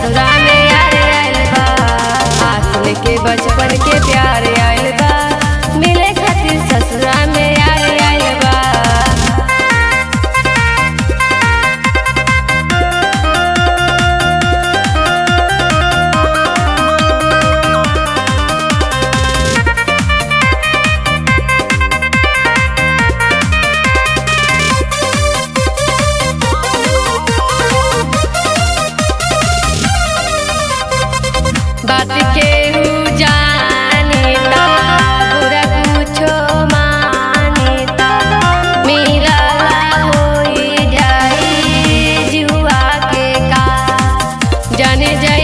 ससुरा में यार आइल बा, आस लेके बचपन के प्यार आइल बा, मिले खातिर ससुरा में यार आइल बा। बात केहू जानी ता बुरा कुछो मानी ता, मेरा होई जाई जुआ के का जाने जाई